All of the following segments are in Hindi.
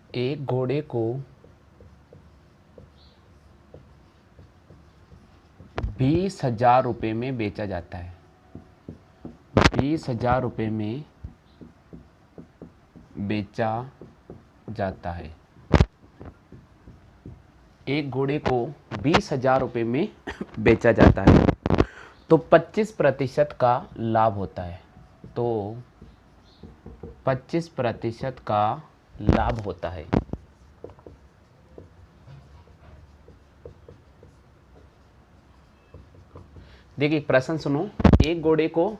एक घोड़े को 20,000 रुपये में बेचा जाता है। 20,000 रुपये में बेचा जाता है। एक घोड़े को 20,000 रुपये में बेचा जाता है तो 25% का लाभ होता है। तो 25% का लाभ होता है। देखिए प्रश्न सुनो, एक घोड़े को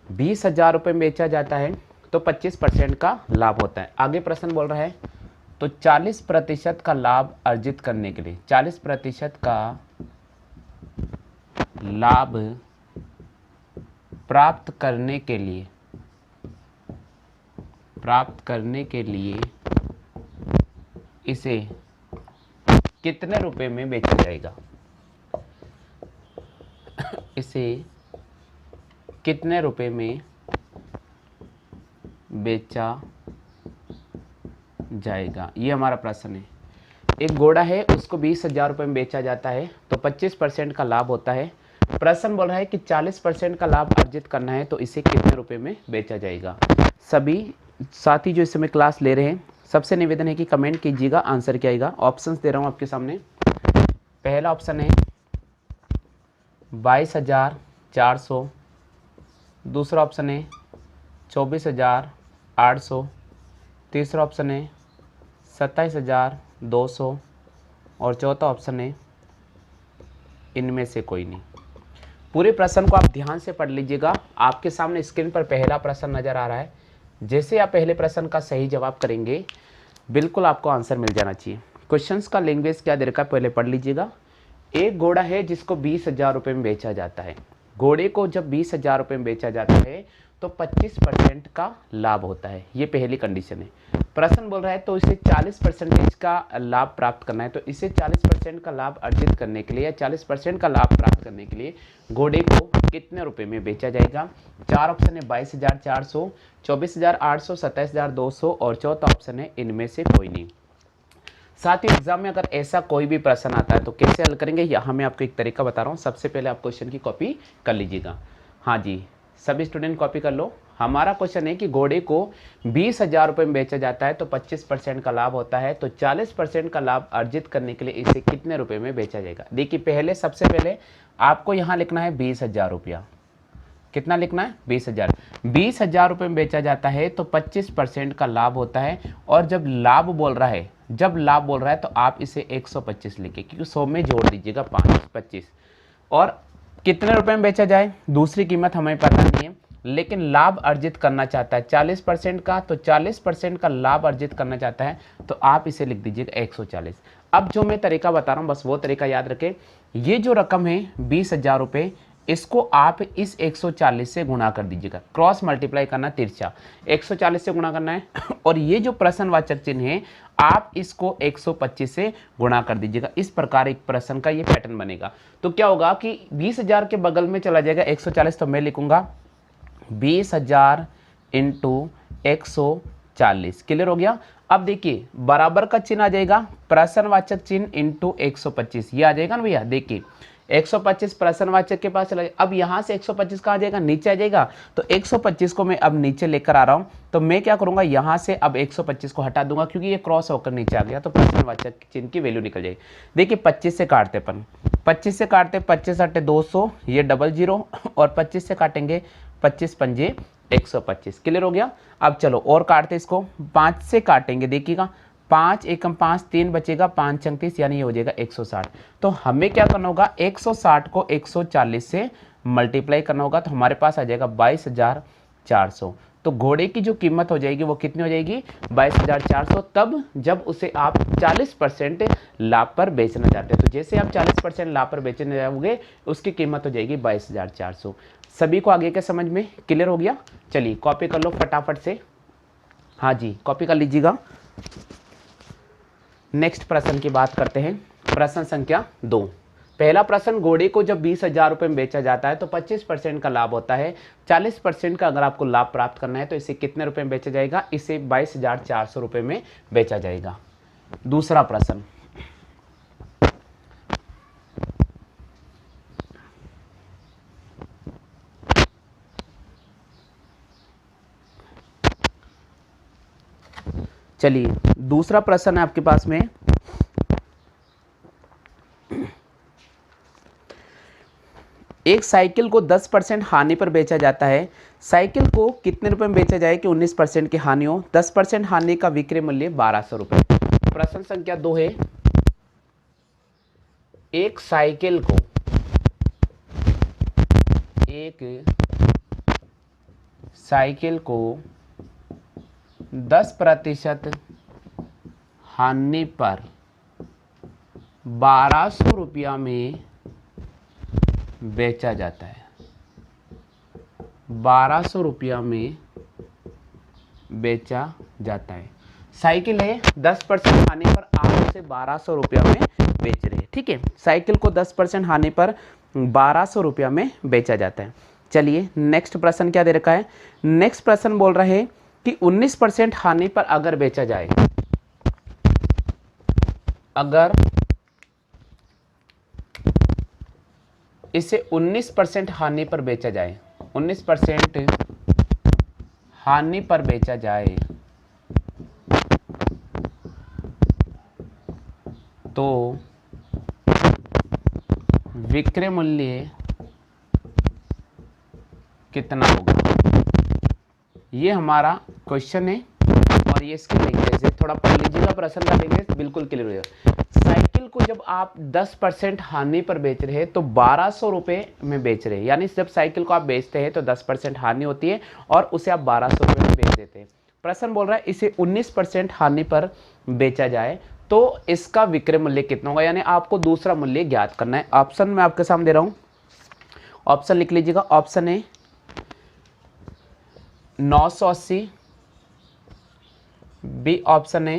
20,000 रुपये में बेचा जाता है तो 25% का लाभ होता है। आगे प्रश्न बोल रहा है तो 40% का लाभ अर्जित करने के लिए, 40% का लाभ प्राप्त करने के लिए इसे कितने रुपए में बेचा जाएगा? इसे कितने रुपए में बेचा जाएगा, ये हमारा प्रश्न है। एक घोड़ा है, उसको 20,000 रुपये में बेचा जाता है तो 25% का लाभ होता है। प्रश्न बोल रहा है कि 40% का लाभ अर्जित करना है तो इसे कितने रुपए में बेचा जाएगा। सभी साथी जो इस समय क्लास ले रहे हैं, सबसे निवेदन है कि कमेंट कीजिएगा आंसर क्या आएगा। ऑप्शंस दे रहा हूँ आपके सामने। पहला ऑप्शन है 22,400, दूसरा ऑप्शन है 24,800, तीसरा ऑप्शन है 27,200 और चौथा ऑप्शन है इनमें से कोई नहीं। पूरे प्रश्न को आप ध्यान से पढ़ लीजिएगा। आपके सामने स्क्रीन पर पहला प्रश्न नजर आ रहा है। जैसे आप पहले प्रश्न का सही जवाब करेंगे बिल्कुल आपको आंसर मिल जाना चाहिए। क्वेश्चंस का लैंग्वेज क्या दे रखा है पहले पढ़ लीजिएगा। एक घोड़ा है जिसको 20,000 रुपये में बेचा जाता है। घोड़े को जब 20,000 रुपये में बेचा जाता है तो 25% का लाभ होता है, ये पहली कंडीशन है। प्रश्न बोल रहा है तो इसे 40% का लाभ प्राप्त करना है तो इसे 40% का लाभ अर्जित करने के लिए या 40% का लाभ प्राप्त करने के लिए घोड़े को कितने रुपए में बेचा जाएगा। चार ऑप्शन है 22,400, 24,800, 27,200 और चौथा ऑप्शन है इनमें से कोई नहीं। साथ ही एग्जाम में अगर ऐसा कोई भी प्रश्न आता है तो कैसे हल करेंगे, यहाँ मैं आपको एक तरीका बता रहा हूँ। सबसे पहले आप क्वेश्चन की कॉपी कर लीजिएगा। हाँ जी, सभी स्टूडेंट कॉपी कर लो। हमारा क्वेश्चन है कि घोड़े को 20,000 रुपये में बेचा जाता है तो 25% का लाभ होता है तो 40% का लाभ अर्जित करने के लिए इसे कितने रुपए में बेचा जाएगा। देखिए पहले सबसे पहले आपको यहाँ लिखना है 20,000 रुपया। कितना लिखना है? 20,000। 20,000 रुपये में बेचा जाता है तो 25% का लाभ होता है। और जब लाभ बोल रहा है तो आप इसे 125 लिखिए क्योंकि 100 में जोड़ दीजिएगा 5, 25। और कितने रुपए में बेचा जाए दूसरी कीमत हमें पता नहीं है, लेकिन लाभ अर्जित करना चाहता है 40% का, तो 40% का लाभ अर्जित करना चाहता है तो आप इसे लिख दीजिएगा 140। अब जो मैं तरीका बता रहा हूँ बस वो तरीका याद रखें। ये जो रकम है 20,000 रुपये, इसको आप इस 140 से गुणा कर दीजिएगा। क्रॉस मल्टीप्लाई करना, तिरछा 140 से गुणा करना है। और ये जो प्रश्नवाचक चिन्ह है आप इसको 125 से गुणा कर दीजिएगा। इस प्रकार एक प्रश्न का ये पैटर्न बनेगा। तो क्या होगा कि 20,000 के बगल में चला जाएगा 140, तो मैं लिखूंगा 20,000 इंटू 140। क्लियर हो गया। अब देखिए बराबर का चिन्ह आ जाएगा, प्रश्नवाचक चिन्ह इंटू 125, ये आ जाएगा ना भैया। देखिए 125 प्रश्नवाचक के पास चला जाए। अब यहाँ से 125 कहाँ आ जाएगा, नीचे आ जाएगा। तो 125 को मैं अब नीचे लेकर आ रहा हूँ, तो मैं क्या करूँगा यहाँ से अब 125 को हटा दूंगा क्योंकि ये क्रॉस होकर नीचे आ गया तो प्रश्नवाचक चिन्ह की वैल्यू निकल जाएगी। देखिए 25 से काटते अपन, 25 से काटते 25 अट्ठे 200, ये डबल जीरो, और 25 से काटेंगे 25 पंजे 125। क्लियर हो गया। अब चलो और काटते इसको, 5 से काटेंगे, देखिएगा 5 एकम 5, 3 बचेगा, 5 छंग 30, यानी ये हो जाएगा 160। तो हमें क्या करना होगा, 160 को 140 से मल्टीप्लाई करना होगा तो हमारे पास आ जाएगा 22,400। तो घोड़े की जो कीमत हो जाएगी वो कितनी हो जाएगी, 22,400, तब जब उसे आप 40% लाभ पर बेचना चाहते हैं। तो जैसे आप 40% लाभ पर बेचने जाओगे उसकी कीमत हो जाएगी 22,400। सभी को आगे के समझ में क्लियर हो गया। चलिए कॉपी कर लो फटाफट से। हाँ जी कॉपी कर लीजिएगा। नेक्स्ट प्रश्न की बात करते हैं। प्रश्न संख्या 2। पहला प्रश्न, घोड़े को जब 20,000 रुपये में बेचा जाता है तो 25% का लाभ होता है। 40% का अगर आपको लाभ प्राप्त करना है तो इसे कितने रुपए में बेचा जाएगा, इसे 22,400 रुपये में बेचा जाएगा। दूसरा प्रश्न, चलिए दूसरा प्रश्न है आपके पास में, एक साइकिल को 10% हानि पर बेचा जाता है, साइकिल को कितने रुपए में बेचा जाए कि 19% की हानि हो। 10% हानि का विक्रय मूल्य 1200 रुपये। प्रश्न संख्या 2 है, एक साइकिल को 10% हानि पर 1200 रुपया में बेचा जाता है। 1200 रुपया में बेचा जाता है। साइकिल है, 10% हानि पर आप उसे 1200 रुपया में बेच रहे हैं। ठीक है, साइकिल को 10% हानि पर 1200 रुपया में बेचा जाता है। चलिए नेक्स्ट प्रश्न क्या दे रखा है। नेक्स्ट प्रश्न बोल रहे हैं कि 19% हानि पर अगर बेचा जाए, अगर इसे 19% हानि पर बेचा जाए, 19% हानि पर बेचा जाए तो विक्रय मूल्य कितना होगा। ये हमारा क्वेश्चन है और ये इसकी लैंग्वेज है, थोड़ा पढ़ लीजिएगा प्रश्न का लैंग्वेज बिल्कुल क्लियर हो जाएगा। साइकिल को जब आप 10% हानि पर बेच रहे हैं तो 1200 रुपये में बेच रहे हैं, यानी जब साइकिल को आप बेचते हैं तो 10% हानि होती है और उसे आप 1200 रुपये में बेच देते हैं। प्रश्न बोल रहा है इसे 19% हानि पर बेचा जाए तो इसका विक्रय मूल्य कितना होगा, यानी आपको दूसरा मूल्य ज्ञात करना है। ऑप्शन मैं आपके सामने दे रहा हूँ, ऑप्शन लिख लीजिएगा। ऑप्शन है 980, बी ऑप्शन है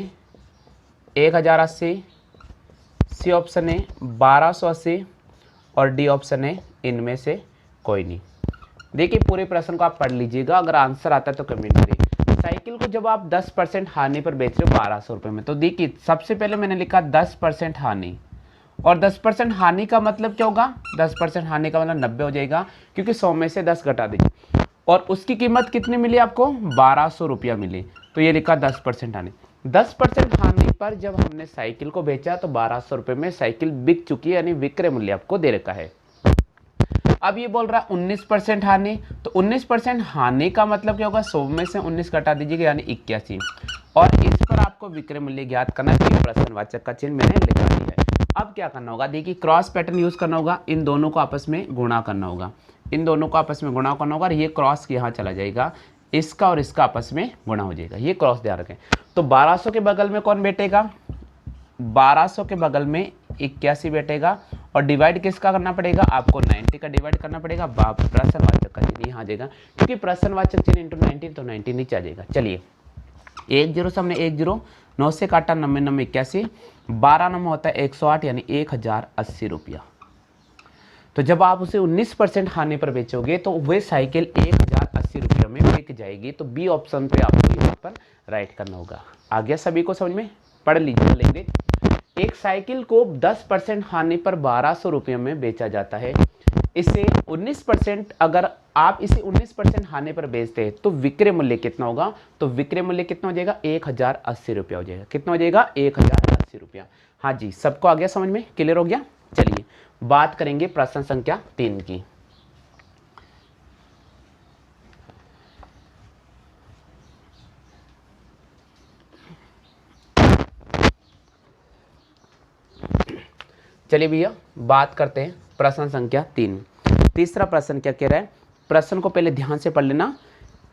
1080, सी ऑप्शन है 1280 और डी ऑप्शन है इनमें से कोई नहीं। देखिए पूरे प्रश्न को आप पढ़ लीजिएगा, अगर आंसर आता है तो कमेंट करिए। साइकिल को जब आप 10% हानि पर बेच रहे हो 1200 रुपये में, तो देखिए सबसे पहले मैंने लिखा 10% हानि, और 10% हानि का मतलब क्या होगा, 10% हानि का मतलब 90 हो जाएगा, क्योंकि 100 में से 10 घटा दीजिए। और उसकी कीमत कितनी मिली आपको, 1200 रुपया मिली, तो ये लिखा 10% हानि। 10% हानि पर जब हमने साइकिल को बेचा तो 1200 रुपये में साइकिल बिक चुकी है, यानी विक्रय मूल्य आपको दे रखा है। अब ये बोल रहा है 19% हानि, तो 19% हानि का मतलब क्या होगा, 100 में से 19 घटा दीजिएगा यानी 81, और इस पर आपको विक्रय मूल्य ज्ञात करना है। प्रश्नवाचक का चिन्ह मैंने लिखा दिया है। अब क्या करना होगा, देखिए क्रॉस पैटर्न यूज करना होगा, इन दोनों को आपस में गुणा करना होगा, इन दोनों को आपस में गुणा करना होगा, और ये क्रॉस यहाँ चला जाएगा, इसका और इसका आपस में गुणा हो जाएगा, ये क्रॉस ध्यान रखें। तो 1200 के बगल में कौन बैठेगा, 1200 के बगल में 81 बैठेगा, और डिवाइड किसका करना पड़ेगा, आपको 90 का डिवाइड करना पड़ेगा। प्रश्नवाचक का चिन्ह यहाँ आ जाएगा, क्योंकि प्रश्नवाचक चिन्ह इंटू 19 तो 90 नीचे आ जाएगा। चलिए 10 सामने 10, 9 से काटा 90, 90 81, 12 नंबर होता है 108, यानी 1080 रुपया। तो जब आप उसे 19% हानि पर बेचोगे तो वह साइकिल 1080 रुपये में बिक जाएगी। तो बी ऑप्शन पे आपको यहाँ पर राइट करना होगा। आ गया सभी को समझ में, पढ़ लीजिए लेंगे। एक साइकिल को 10% हानि पर 1200 रुपये में बेचा जाता है। इसे 19%, अगर आप इसे 19% हानि पर बेचते हैं तो विक्रय मूल्य कितना होगा, तो विक्रय मूल्य कितना हो जाएगा, 1080 रुपया हो जाएगा। कितना हो जाएगा, 1080 रुपया। हाँ जी, सबको आ गया समझ में, क्लियर हो गया। चलिए बात करेंगे प्रश्न संख्या 3 की। चलिए भैया बात करते हैं प्रश्न संख्या 3। तीसरा प्रश्न क्या कह रहा है, प्रश्न को पहले ध्यान से पढ़ लेना।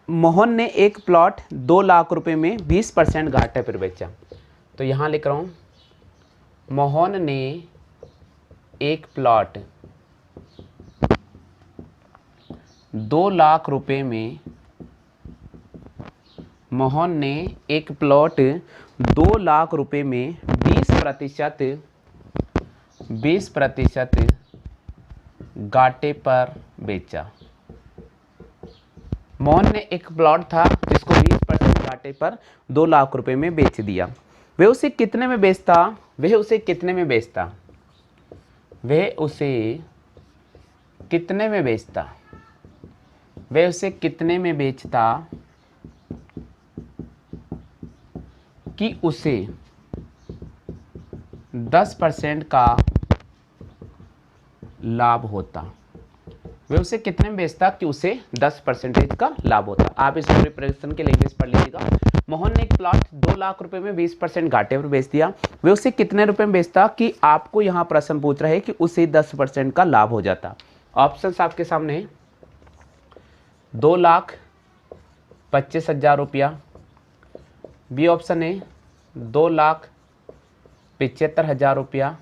मोहन ने एक प्लॉट 2 लाख रुपए में 20% घाटे पर बेचा। तो यहां लिख रहा हूं, मोहन ने एक प्लॉट 2 लाख रुपए में, मोहन ने एक प्लॉट 2 लाख रुपए में 20% घाटे पर बेचा। मोहन ने एक प्लॉट था जिसको 20% घाटे पर 2 लाख रुपए में बेच दिया। वह उसे कितने में बेचता, वह उसे कितने में बेचता, वह उसे कितने में बेचता, वह उसे कितने में बेचता कि उसे 10% का लाभ होता। वह उसे कितने में बेचता कि उसे 10% का लाभ होता। आप इस पूरे प्रश्न के लैंग्वेज पढ़ लीजिएगा। मोहन ने एक प्लॉट 2 लाख रुपए में 20% घाटे पर बेच दिया। वह उसे कितने रुपए में बेचता कि आपको यहां प्रश्न पूछ रहा है कि उसे 10% का लाभ हो जाता। ऑप्शंस आपके सामने है, 2,25,000 रुपया, बी ऑप्शन है 2,75,000 रुपया,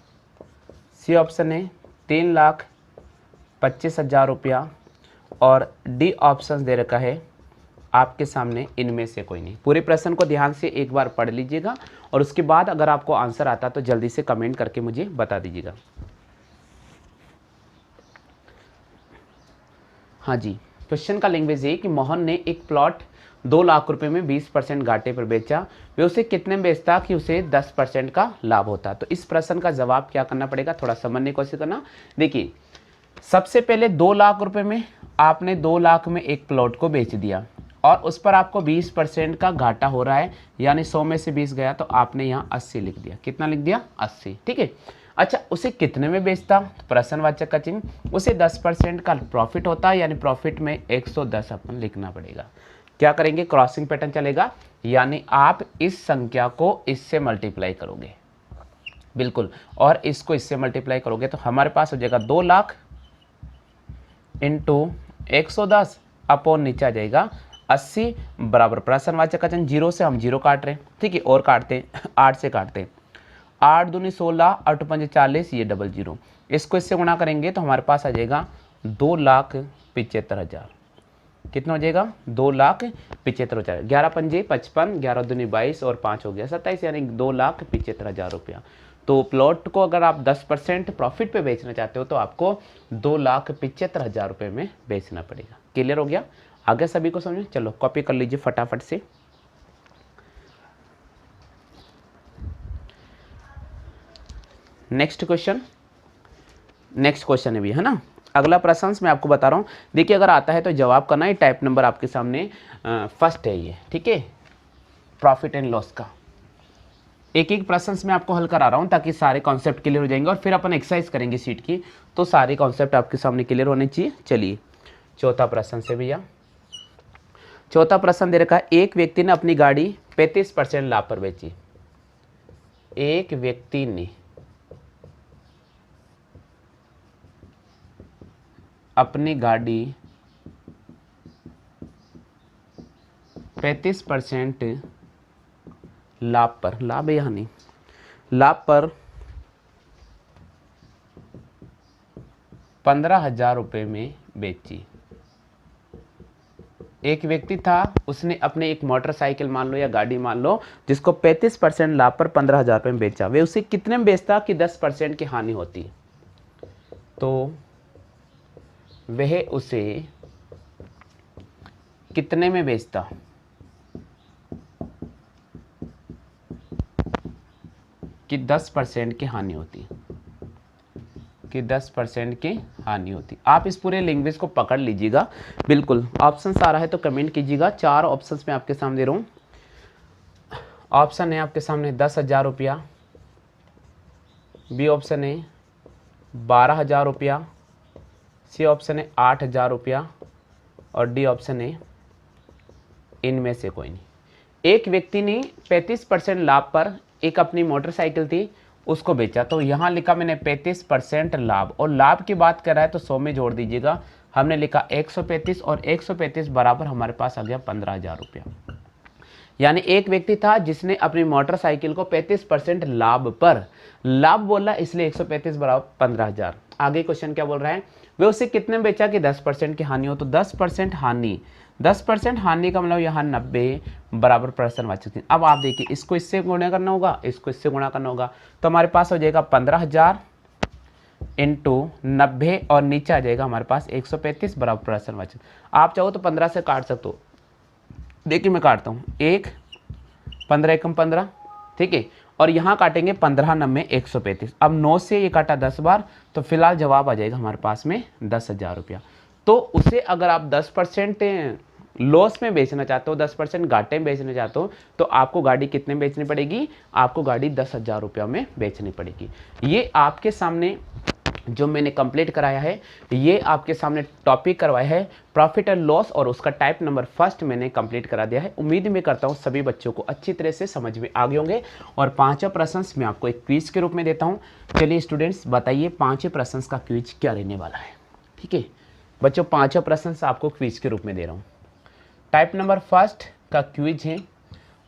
सी ऑप्शन है 3,25,000 रुपया और डी ऑप्शन दे रखा है आपके सामने इनमें से कोई नहीं। पूरे प्रश्न को ध्यान से एक बार पढ़ लीजिएगा और उसके बाद अगर आपको आंसर आता तो जल्दी से कमेंट करके मुझे बता दीजिएगा। हाँ जी, क्वेश्चन का लैंग्वेज है कि मोहन ने एक प्लॉट 2 लाख रुपए में 20% घाटे पर बेचा। वे उसे कितने में बेचता कि उसे 10% का लाभ होता। तो इस प्रश्न का जवाब क्या करना पड़ेगा, थोड़ा समझने की कोशिश करना। देखिए, सबसे पहले 2 लाख रुपए में आपने 2 लाख में एक प्लॉट को बेच दिया और उस पर आपको 20% का घाटा हो रहा है, यानी 100 में से 20 गया तो आपने यहाँ 80 लिख दिया। कितना लिख दिया, 80। ठीक है। अच्छा, उसे कितने में बेचता, प्रश्नवाचक का चिन्ह, उसे 10% का प्रॉफिट होता है, यानी प्रॉफिट में 110 अपन लिखना पड़ेगा। क्या करेंगे, क्रॉसिंग पैटर्न चलेगा, यानी आप इस संख्या को इससे मल्टीप्लाई करोगे, बिल्कुल, और इसको इससे मल्टीप्लाई करोगे तो हमारे पास हो जाएगा 2 लाख इंटू 110 अपॉन नीचे आ जाएगा 80 बराबर प्रश्नवाचक का चिन्ह, 0 से हम 0 काट रहे हैं। ठीक है, और काटते हैं, 8 से काटते हैं, 8 दूनी 16, 8 पंजे 40, ये 00, इसको इससे गुणा करेंगे तो हमारे पास आ जाएगा 2,75,000। कितना हो जाएगा, 2,75,000। 11 पंजे 55, 11 दूनी 22 और 5 हो गया 27, यानी 2,75,000 रुपया। तो प्लॉट को अगर आप 10% प्रॉफिट पे बेचना चाहते हो तो आपको 2,75,000 रुपये में बेचना पड़ेगा। क्लियर हो गया, आगे सभी को समझे। चलो कॉपी कर लीजिए फटाफट से। नेक्स्ट क्वेश्चन है भी, है ना। अगला प्रश्न मैं आपको बता रहा हूँ, देखिए अगर आता है तो जवाब करना। ये टाइप नंबर आपके सामने फर्स्ट है ये, ठीक है, प्रॉफिट एंड लॉस का। एक एक प्रश्न मैं आपको हल करा रहा हूँ ताकि सारे कॉन्सेप्ट क्लियर हो जाएंगे और फिर अपन एक्सरसाइज करेंगे सीट की, तो सारे कॉन्सेप्ट आपके सामने क्लियर होने चाहिए। चलिए चौथा प्रश्न से भैया, चौथा प्रश्न दे रखा है, एक व्यक्ति ने अपनी गाड़ी 35% लाभ पर बेची। एक व्यक्ति ने अपनी गाड़ी 35% लाभ पर, लाभ है यहाँ नहीं, लाभ पर 15,000 रुपये में बेची। एक व्यक्ति था, उसने अपने एक मोटरसाइकिल मान लो या गाड़ी मान लो जिसको 35% लाभ पर 15,000 रुपये में बेचा। वे उसे कितने में बेचता कि 10% की हानि होती, तो वह उसे कितने में बेचता कि 10% की हानि होती, कि 10% की हानि होती। आप इस पूरे लैंग्वेज को पकड़ लीजिएगा, बिल्कुल। ऑप्शन आ रहा है तो कमेंट कीजिएगा। 4 ऑप्शन मैं आपके सामने दे रहा हूँ। ऑप्शन है आपके सामने 10,000 रुपया, बी ऑप्शन है 12,000 रुपया, सी ऑप्शन है 8,000 रुपया और डी ऑप्शन है इनमें से कोई नहीं। एक व्यक्ति ने 35% लाभ पर एक अपनी मोटरसाइकिल थी उसको बेचा, तो यहाँ लिखा मैंने 35% लाभ, और लाभ की बात कर रहा है तो 100 में जोड़ दीजिएगा। हमने लिखा 135 और 135 बराबर हमारे पास आ गया 15,000 रुपया। यानी एक व्यक्ति था जिसने अपनी मोटरसाइकिल को 35% लाभ पर, लाभ बोला इसलिए 135 बराबर 15,000। आगे क्वेश्चन क्या बोल रहा है, वे उसे कितने में बेचा कि 10% की हानि हो, तो 10% हानि, 10% हानि का मतलब यहाँ 90 बराबर प्रश्नवाचक। अब आप देखिए, इसको इससे गुणा करना होगा, इसको इससे गुणा करना होगा, तो हमारे पास हो जाएगा 15,000 इंटू 90 और नीचे आ जाएगा हमारे पास 135 बराबर प्रश्नवाचक। आप चाहो तो 15 से काट सकते हो, देखिए मैं काटता हूँ, 1 15 एकम 15, ठीक है, और यहाँ काटेंगे 15 9 135। अब 9 से ये काटा 10 बार, तो फिलहाल जवाब आ जाएगा हमारे पास में 10,000 रुपया। तो उसे अगर आप 10% लॉस में बेचना चाहते हो, 10% घाटे में बेचना चाहते हो, तो आपको गाड़ी कितने में बेचनी पड़ेगी? आपको गाड़ी 10,000 रुपया में बेचनी पड़ेगी। ये आपके सामने जो मैंने कंप्लीट कराया है, ये आपके सामने टॉपिक करवाया है प्रॉफिट एंड लॉस, और उसका टाइप नंबर फर्स्ट मैंने कंप्लीट करा दिया है। उम्मीद मैं करता हूँ सभी बच्चों को अच्छी तरह से समझ में आ गए होंगे। और 5 प्रश्न मैं आपको एक क्विज के रूप में देता हूँ। चलिए स्टूडेंट्स बताइए 5 प्रश्न का क्विज क्या रहने वाला है। ठीक है बच्चों, 5 प्रश्न आपको क्विज के रूप में दे रहा हूँ। टाइप नंबर फर्स्ट का क्विज है,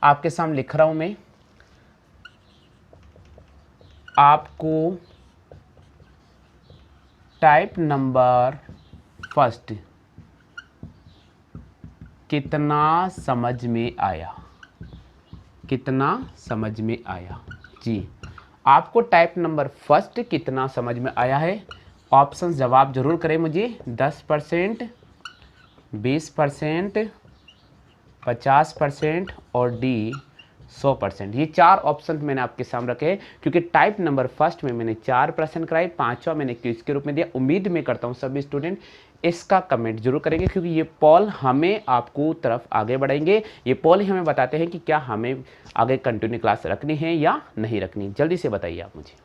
आपके सामने लिख रहा हूँ मैं। आपको टाइप नंबर फर्स्ट कितना समझ में आया? कितना समझ में आया जी? आपको टाइप नंबर फर्स्ट कितना समझ में आया है? ऑप्शन जवाब जरूर करें मुझे। 10%, 20%, 50% और डी 100%। ये 4 ऑप्शन मैंने आपके सामने रखे, क्योंकि टाइप नंबर फर्स्ट में मैंने 4 प्रश्न कराए, 5वां मैंने क्विज के रूप में दिया। उम्मीद मैं करता हूँ सभी स्टूडेंट इसका कमेंट जरूर करेंगे, क्योंकि ये पोल हमें आपको तरफ आगे बढ़ाएंगे। ये पोल ही हमें बताते हैं कि क्या हमें आगे कंटिन्यू क्लास रखनी है या नहीं रखनी। जल्दी से बताइए आप मुझे।